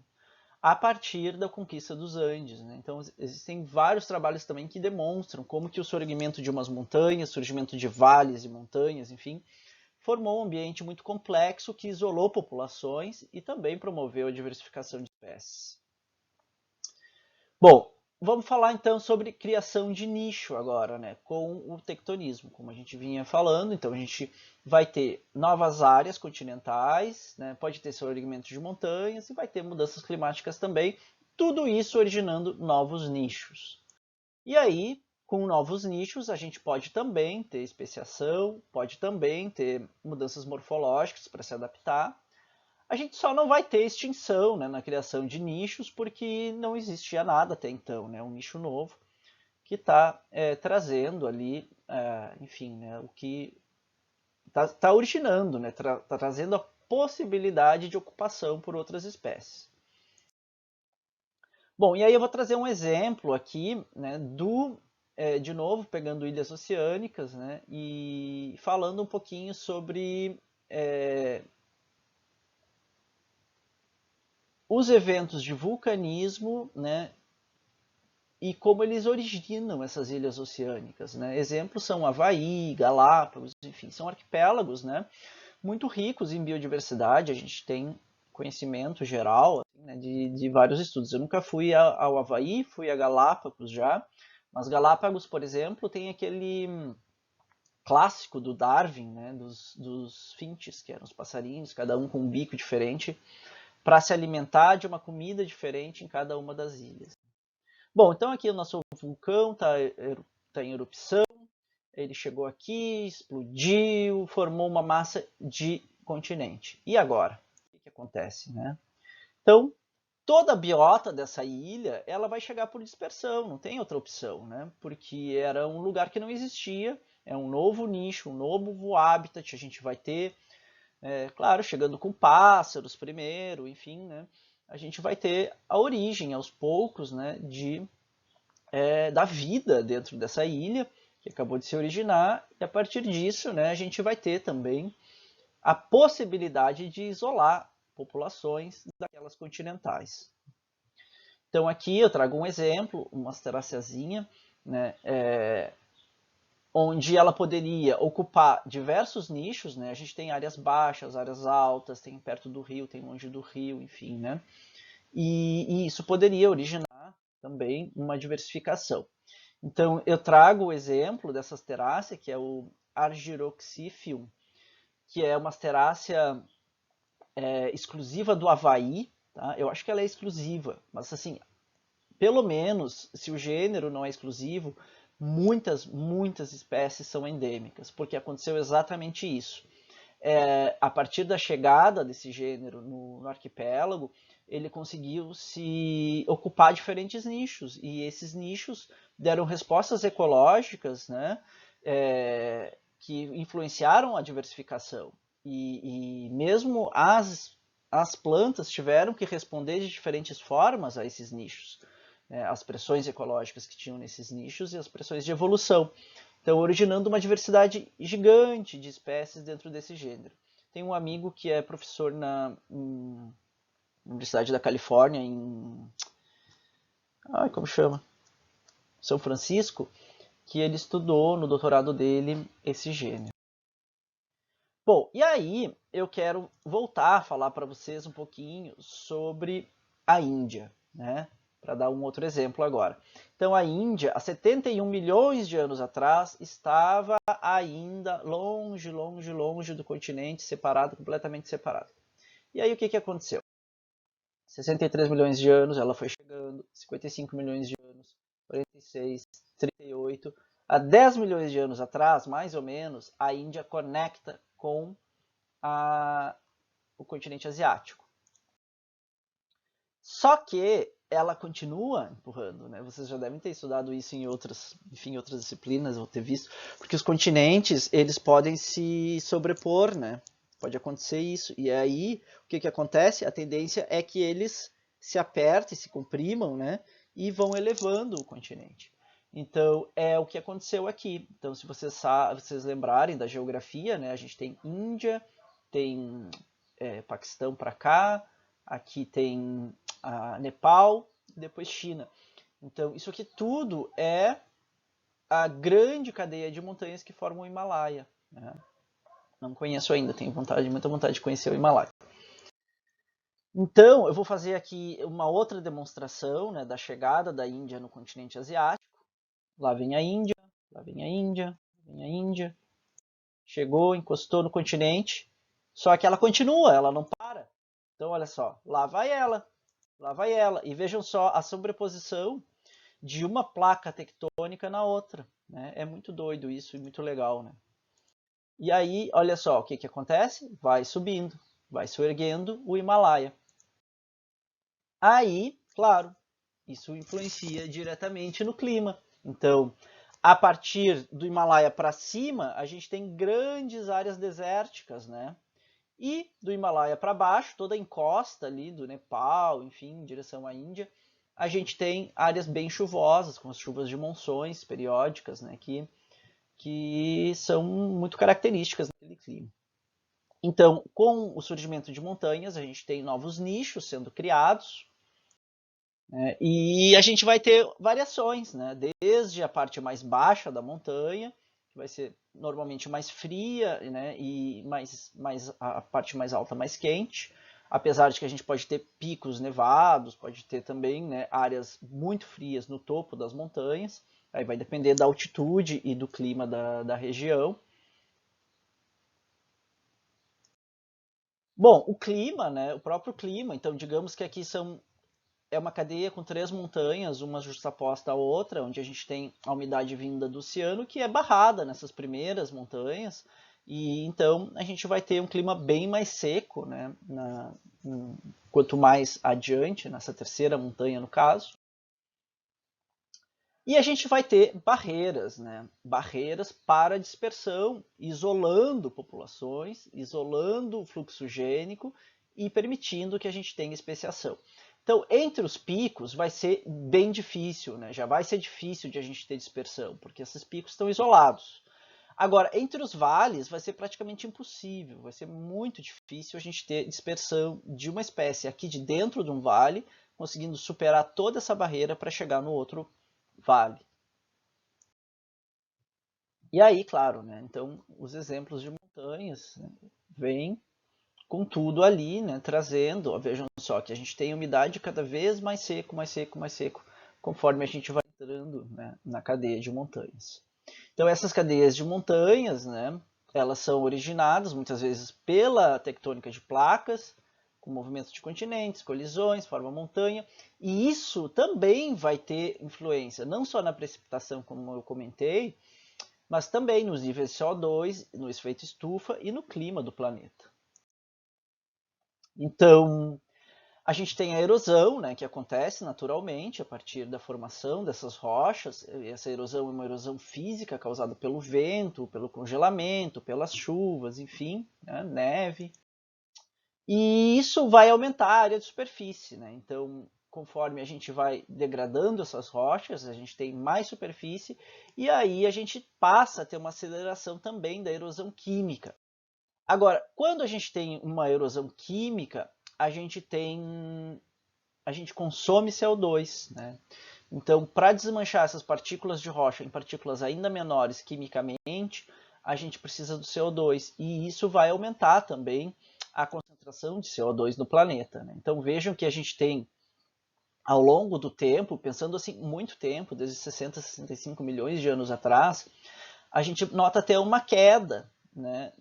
a partir da conquista dos Andes, né? Então existem vários trabalhos também que demonstram como que o surgimento de umas montanhas, surgimento de vales e montanhas, enfim, formou um ambiente muito complexo que isolou populações e também promoveu a diversificação de espécies. Bom, vamos falar então sobre criação de nicho agora, né, com o tectonismo, como a gente vinha falando. Então a gente vai ter novas áreas continentais, né, pode ter surgimento de montanhas e vai ter mudanças climáticas também, tudo isso originando novos nichos. E aí, com novos nichos, a gente pode também ter especiação, pode também ter mudanças morfológicas para se adaptar. A gente só não vai ter extinção, né, na criação de nichos, porque não existia nada até então, né, um nicho novo que está trazendo ali, enfim, né, o que está originando, né, trazendo a possibilidade de ocupação por outras espécies. Bom, e aí eu vou trazer um exemplo aqui, né, de novo, pegando ilhas oceânicas, né, e falando um pouquinho sobre os eventos de vulcanismo, né, e como eles originam essas ilhas oceânicas, né? Exemplos são Havaí, Galápagos, enfim, são arquipélagos, né, muito ricos em biodiversidade. A gente tem conhecimento geral assim, né, de vários estudos. Eu nunca fui ao Havaí, fui a Galápagos já, mas Galápagos, por exemplo, tem aquele clássico do Darwin, né, dos finches, que eram os passarinhos, cada um com um bico diferente, para se alimentar de uma comida diferente em cada uma das ilhas. Bom, então aqui o nosso vulcão está em erupção, ele chegou aqui, explodiu, formou uma massa de continente. E agora? O que acontece, né? Então, toda a biota dessa ilha, ela vai chegar por dispersão, não tem outra opção, né? Porque era um lugar que não existia, é um novo nicho, um novo habitat, a gente vai ter, claro, chegando com pássaros primeiro, enfim, né? A gente vai ter a origem, aos poucos, né, da vida dentro dessa ilha, que acabou de se originar, e a partir disso, né, a gente vai ter também a possibilidade de isolar populações daquelas continentais. Então aqui eu trago um exemplo, uma asteráceazinha, né, onde ela poderia ocupar diversos nichos, né? A gente tem áreas baixas, áreas altas, tem perto do rio, tem longe do rio, enfim, né? E isso poderia originar também uma diversificação. Então eu trago o exemplo dessa asterácea, que é o Argyroxiphium, que é uma asterácea exclusiva do Havaí, tá? Eu acho que ela é exclusiva, mas assim, pelo menos, se o gênero não é exclusivo, muitas espécies são endêmicas, porque aconteceu exatamente isso. A partir da chegada desse gênero no arquipélago, ele conseguiu se ocupar diferentes nichos, e esses nichos deram respostas ecológicas, né, que influenciaram a diversificação. E mesmo as plantas tiveram que responder de diferentes formas a esses nichos, né, as pressões ecológicas que tinham nesses nichos e as pressões de evolução. Então, originando uma diversidade gigante de espécies dentro desse gênero. Tem um amigo que é professor na Universidade da Califórnia, como chama? São Francisco, que ele estudou no doutorado dele esse gênero. Bom, e aí eu quero voltar a falar para vocês um pouquinho sobre a Índia, né? Para dar um outro exemplo agora. Então a Índia, há 71 milhões de anos atrás, estava ainda longe, longe, longe do continente, separado, completamente separado. E aí o que aconteceu? 63 milhões de anos, ela foi chegando, 55 milhões de anos, 46, 38. Há 10 milhões de anos atrás, mais ou menos, a Índia conecta com o continente asiático. Só que ela continua empurrando, né? Vocês já devem ter estudado isso em outras disciplinas, ou ter visto, porque os continentes, eles podem se sobrepor, né? Pode acontecer isso. E aí, o que acontece? A tendência é que eles se apertem, se comprimam, né? E vão elevando o continente. Então, é o que aconteceu aqui. Então, se vocês lembrarem da geografia, né? A gente tem Índia, tem Paquistão para cá, aqui tem Nepal, depois China. Então, isso aqui tudo é a grande cadeia de montanhas que formam o Himalaia, né? Não conheço ainda, tenho muita vontade de conhecer o Himalaia. Então, eu vou fazer aqui uma outra demonstração, né, da chegada da Índia no continente asiático. Lá vem a Índia, lá vem a Índia, lá vem a Índia. Chegou, encostou no continente, só que ela continua, ela não para. Então, olha só, lá vai ela. E vejam só a sobreposição de uma placa tectônica na outra, né? É muito doido isso e muito legal, né? E aí, olha só, o que acontece? Vai subindo, vai se erguendo o Himalaia. Aí, claro, isso influencia diretamente no clima. Então, a partir do Himalaia para cima, a gente tem grandes áreas desérticas, né? E do Himalaia para baixo, toda a encosta ali do Nepal, enfim, em direção à Índia, a gente tem áreas bem chuvosas, com as chuvas de monções periódicas, né, que são muito características daquele clima. Então, com o surgimento de montanhas, a gente tem novos nichos sendo criados, né, e a gente vai ter variações, né, desde a parte mais baixa da montanha, que vai ser normalmente mais fria, né, e a parte mais alta mais quente, apesar de que a gente pode ter picos nevados, pode ter também, né, áreas muito frias no topo das montanhas, aí vai depender da altitude e do clima da região. Bom, o clima, né, o próprio clima, então digamos que aqui é uma cadeia com 3 montanhas, uma justaposta à outra, onde a gente tem a umidade vinda do oceano, que é barrada nessas primeiras montanhas, e então a gente vai ter um clima bem mais seco, né, quanto mais adiante, nessa terceira montanha no caso. E a gente vai ter barreiras, né? Barreiras para dispersão, isolando populações, isolando o fluxo gênico e permitindo que a gente tenha especiação. Então, entre os picos vai ser bem difícil, né? Já vai ser difícil de a gente ter dispersão, porque esses picos estão isolados. Agora, entre os vales vai ser praticamente impossível, vai ser muito difícil a gente ter dispersão de uma espécie aqui de dentro de um vale, conseguindo superar toda essa barreira para chegar no outro vale. E aí, claro, né? Então os exemplos de montanhas, né, vêm com tudo ali, né? Trazendo, ó, vejam só que a gente tem umidade cada vez mais seco, mais seco, mais seco, conforme a gente vai entrando, né, na cadeia de montanhas. Então essas cadeias de montanhas, né, elas são originadas muitas vezes pela tectônica de placas, com movimento de continentes, colisões, forma montanha, e isso também vai ter influência, não só na precipitação, como eu comentei, mas também nos níveis de CO2, no efeito estufa e no clima do planeta. Então, a gente tem a erosão, né, que acontece naturalmente a partir da formação dessas rochas. Essa erosão é uma erosão física causada pelo vento, pelo congelamento, pelas chuvas, enfim, né, neve. E isso vai aumentar a área de superfície, né? Então, conforme a gente vai degradando essas rochas, a gente tem mais superfície e aí a gente passa a ter uma aceleração também da erosão química. Agora, quando a gente tem uma erosão química, a gente consome CO2, né? Então, para desmanchar essas partículas de rocha em partículas ainda menores quimicamente, a gente precisa do CO2 e isso vai aumentar também a concentração de CO2 no planeta, né? Então vejam que a gente tem, ao longo do tempo, pensando assim, muito tempo, desde 60 a 65 milhões de anos atrás, a gente nota até uma queda, né,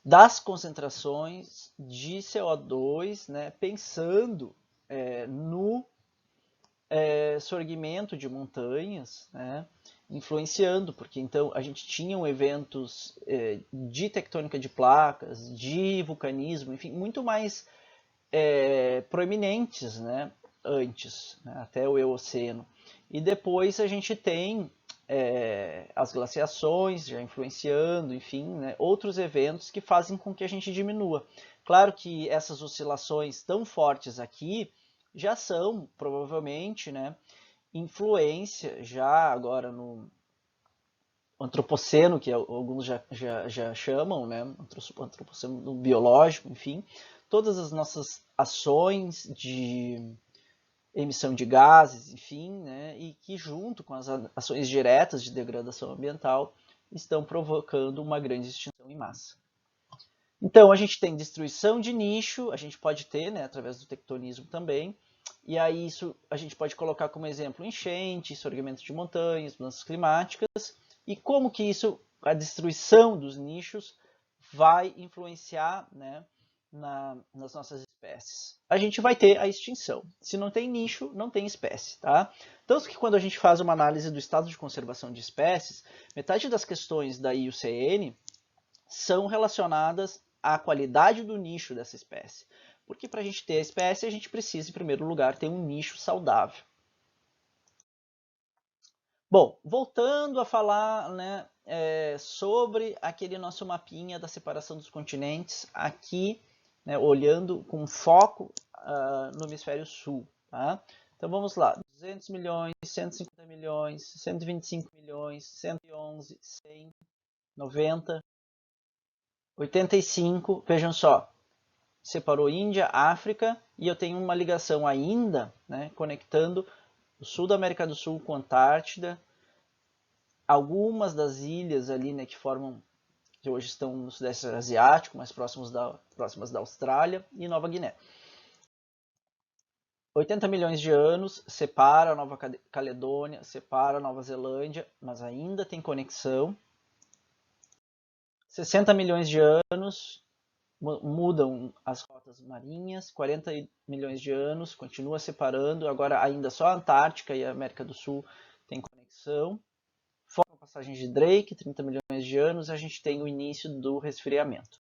das concentrações de CO2, né, pensando no sorgimento de montanhas, né, influenciando, porque então a gente tinha eventos de tectônica de placas, de vulcanismo, enfim, muito mais proeminentes, né, antes, né, até o Eoceno. E depois a gente tem as glaciações já influenciando, enfim, né, outros eventos que fazem com que a gente diminua. Claro que essas oscilações tão fortes aqui já são, provavelmente, né, influência já agora no antropoceno, que alguns já chamam, né, antropoceno biológico, enfim, todas as nossas ações de emissão de gases, enfim, né, e que junto com as ações diretas de degradação ambiental estão provocando uma grande extinção em massa. Então a gente tem destruição de nicho, a gente pode ter, né, através do tectonismo também, e aí isso a gente pode colocar como exemplo enchente, sorgimento de montanhas, mudanças climáticas, e como que isso, a destruição dos nichos, vai influenciar, né, nas nossas espécies. A gente vai ter a extinção. Se não tem nicho, não tem espécie, tá? Tanto que quando a gente faz uma análise do estado de conservação de espécies, metade das questões da IUCN são relacionadas à qualidade do nicho dessa espécie. Porque para a gente ter a espécie, a gente precisa, em primeiro lugar, ter um nicho saudável. Bom, voltando a falar, né, sobre aquele nosso mapinha da separação dos continentes, aqui, né, olhando com foco no hemisfério sul. Tá? Então vamos lá, 200 milhões, 150 milhões, 125 milhões, 111, 100, 90, 85, vejam só, separou Índia, África, e eu tenho uma ligação ainda, né, conectando o sul da América do Sul com a Antártida, algumas das ilhas ali, né, que hoje estão no Sudeste Asiático, mais próximas da Austrália e Nova Guiné. 80 milhões de anos separa a Nova Caledônia, separa a Nova Zelândia, mas ainda tem conexão. 60 milhões de anos mudam as rotas marinhas, 40 milhões de anos continua separando, agora ainda só a Antártica e a América do Sul tem conexão. Forma a passagem de Drake, 30 milhões milhões de anos, a gente tem o início do resfriamento.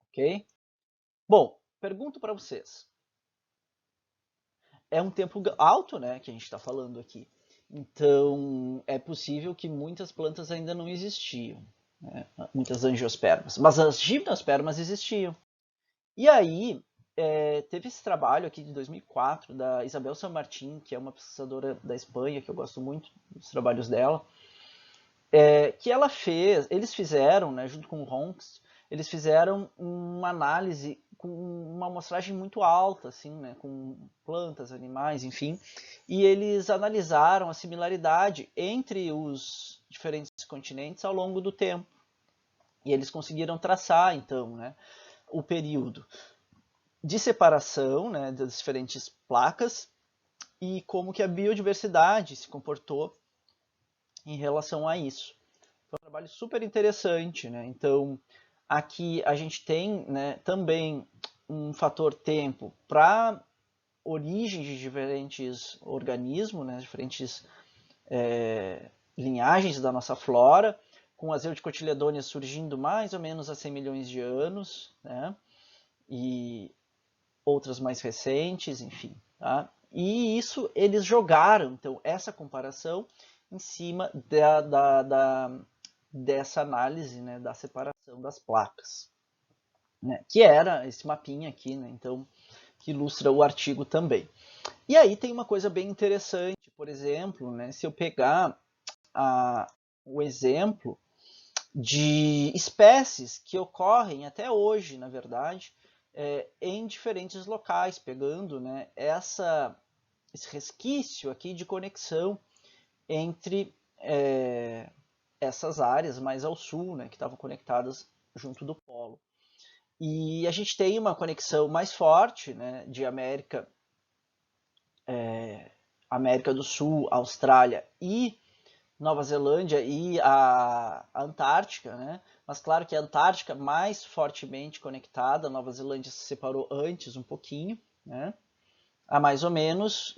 Ok? Bom, pergunto para vocês. É um tempo alto, né, que a gente está falando aqui. Então, é possível que muitas plantas ainda não existiam, né? Muitas angiospermas, mas as gimnospermas existiam. E aí, teve esse trabalho aqui de 2004 da Isabel San Martín, que é uma pesquisadora da Espanha, que eu gosto muito dos trabalhos dela, que ela fez, eles fizeram, né, junto com o Ronks, eles fizeram uma análise com uma amostragem muito alta, assim, né, com plantas, animais, enfim, e eles analisaram a similaridade entre os diferentes continentes ao longo do tempo. E eles conseguiram traçar, então, né, o período de separação, né, das diferentes placas e como que a biodiversidade se comportou em relação a isso. Foi um trabalho super interessante, né? Então, aqui a gente tem, né, também um fator tempo para origem de diferentes organismos, né, diferentes linhagens da nossa flora, com as eudicotiledôneas surgindo mais ou menos há 100 milhões de anos, né? E outras mais recentes, enfim. Tá? E isso eles jogaram, então, essa comparação em cima dessa análise, né, da separação das placas, né, que era esse mapinha aqui, né, então, que ilustra o artigo também. E aí tem uma coisa bem interessante, por exemplo, né, se eu pegar o exemplo de espécies que ocorrem até hoje, na verdade, em diferentes locais, pegando, né, esse resquício aqui de conexão entre essas áreas mais ao sul, né, que estavam conectadas junto do polo. E a gente tem uma conexão mais forte, né, de América do Sul, Austrália e Nova Zelândia e a Antártica, né? Mas claro que a Antártica mais fortemente conectada, a Nova Zelândia se separou antes um pouquinho, né? Há mais ou menos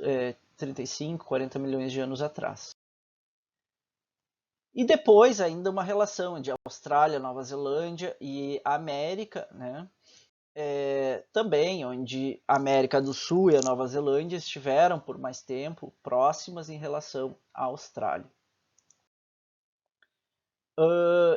35, 40 milhões de anos atrás. E depois ainda uma relação de Austrália, Nova Zelândia e América, né? Também onde a América do Sul e a Nova Zelândia estiveram por mais tempo próximas em relação à Austrália.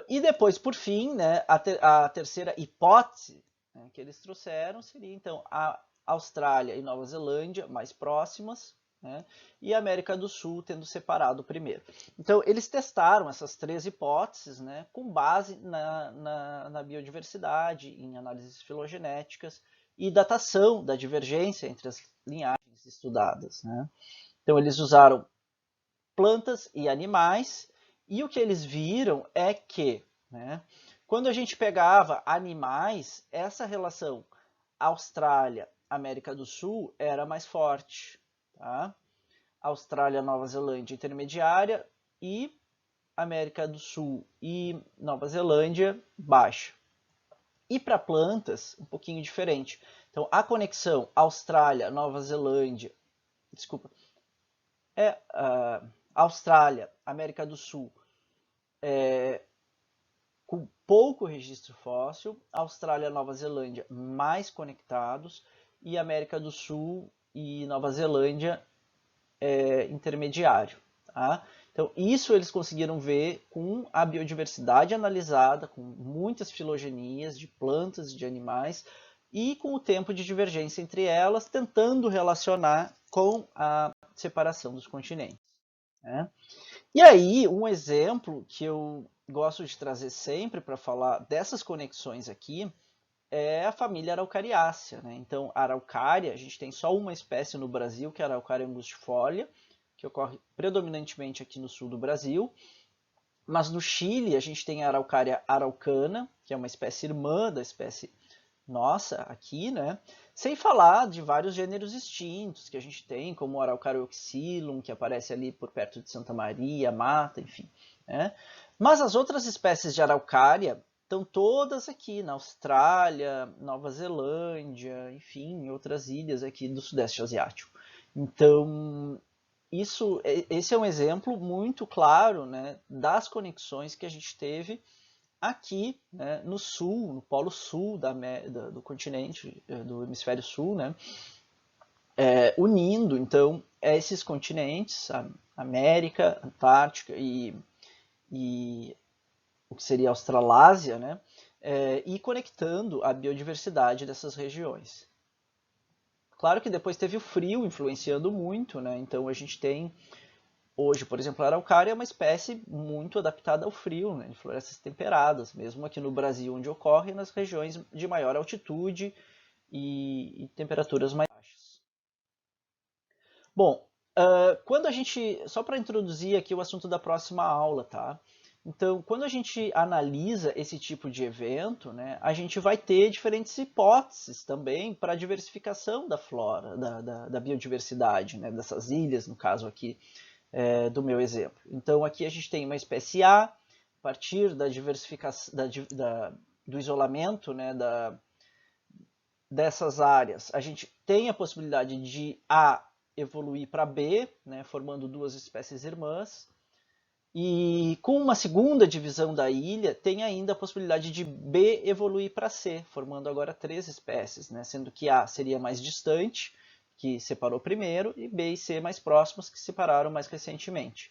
E depois, por fim, né, a terceira hipótese, né, que eles trouxeram seria, então, a Austrália e Nova Zelândia mais próximas, né, e a América do Sul tendo separado primeiro. Então, eles testaram essas três hipóteses, né, com base na biodiversidade, em análises filogenéticas e datação da divergência entre as linhagens estudadas. Né. Então, eles usaram plantas e animais, e o que eles viram é que, né, quando a gente pegava animais, essa relação Austrália-América do Sul era mais forte. Tá? Austrália-Nova Zelândia intermediária e América do Sul e Nova Zelândia baixa. E para plantas, um pouquinho diferente. Então, a conexão Austrália-Nova Zelândia, desculpa, Austrália, América do Sul, com pouco registro fóssil, Austrália e Nova Zelândia mais conectados, e América do Sul e Nova Zelândia intermediário. Tá? Então, isso eles conseguiram ver com a biodiversidade analisada, com muitas filogenias de plantas e de animais, e com o tempo de divergência entre elas, tentando relacionar com a separação dos continentes. Né? E aí, um exemplo que eu gosto de trazer sempre para falar dessas conexões aqui é a família Araucariácea. Né? Então, a araucária, a gente tem só uma espécie no Brasil, que é a Araucária angustifolia, que ocorre predominantemente aqui no sul do Brasil. Mas no Chile, a gente tem a Araucária araucana, que é uma espécie irmã da espécie nossa aqui, né? Sem falar de vários gêneros extintos que a gente tem, como o Araucaria oxylum, que aparece ali por perto de Santa Maria, Mata, enfim. Né? Mas as outras espécies de Araucária estão todas aqui na Austrália, Nova Zelândia, enfim, outras ilhas aqui do Sudeste Asiático. Então, esse é um exemplo muito claro, né, das conexões que a gente teve aqui, né, no sul, no polo sul do continente, do hemisfério sul, né, unindo então esses continentes, a América, Antártica e o que seria a Australásia, né, e conectando a biodiversidade dessas regiões. Claro que depois teve o frio influenciando muito, né, então a gente tem hoje, por exemplo, a araucária é uma espécie muito adaptada ao frio, né, em florestas temperadas, mesmo aqui no Brasil, onde ocorre nas regiões de maior altitude e temperaturas mais baixas. Bom, quando a gente, só para introduzir aqui o assunto da próxima aula, tá? Então, quando a gente analisa esse tipo de evento, né, a gente vai ter diferentes hipóteses também para a diversificação da flora, da biodiversidade, né, dessas ilhas, no caso aqui do meu exemplo. Então, aqui a gente tem uma espécie A, a partir da diversificação, do isolamento, né, dessas áreas, a gente tem a possibilidade de A evoluir para B, né, formando duas espécies irmãs. E com uma segunda divisão da ilha, tem ainda a possibilidade de B evoluir para C, formando agora três espécies, né, sendo que A seria mais distante, que separou primeiro, e B e C mais próximos, que separaram mais recentemente.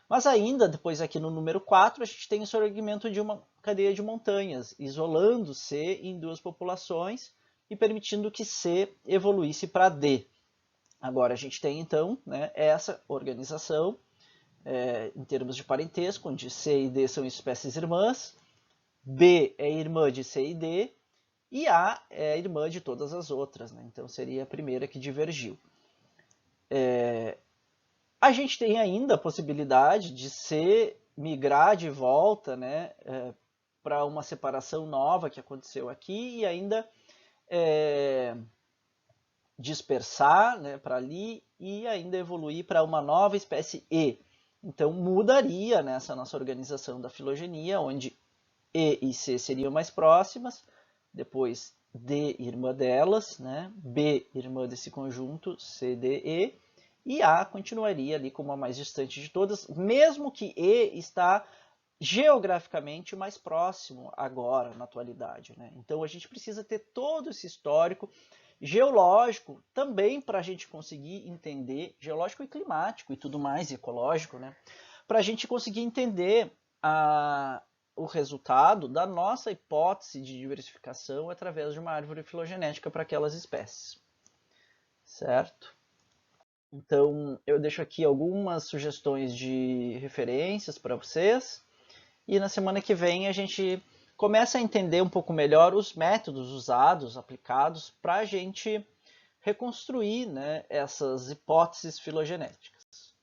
Mas ainda, depois aqui no número 4, a gente tem o surgimento de uma cadeia de montanhas, isolando C em duas populações e permitindo que C evoluísse para D. Agora a gente tem então, né, essa organização em termos de parentesco, onde C e D são espécies irmãs, B é irmã de C e D, e A é irmã de todas as outras, né? Então seria a primeira que divergiu. A gente tem ainda a possibilidade de C migrar de volta, né, para uma separação nova que aconteceu aqui e ainda dispersar, né, para ali e ainda evoluir para uma nova espécie E. Então mudaria nessa nossa organização da filogenia, onde E e C seriam mais próximas, depois D, irmã delas, né? B, irmã desse conjunto, C, D, e A continuaria ali como a mais distante de todas, mesmo que E está geograficamente mais próximo agora, na atualidade, né? Então a gente precisa ter todo esse histórico geológico também para a gente conseguir entender, geológico e climático e tudo mais, ecológico, né? Para a gente conseguir entender o resultado da nossa hipótese de diversificação através de uma árvore filogenética para aquelas espécies. Certo? Então, eu deixo aqui algumas sugestões de referências para vocês. E na semana que vem a gente começa a entender um pouco melhor os métodos usados, aplicados, para a gente reconstruir, né, essas hipóteses filogenéticas.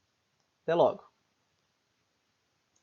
Até logo!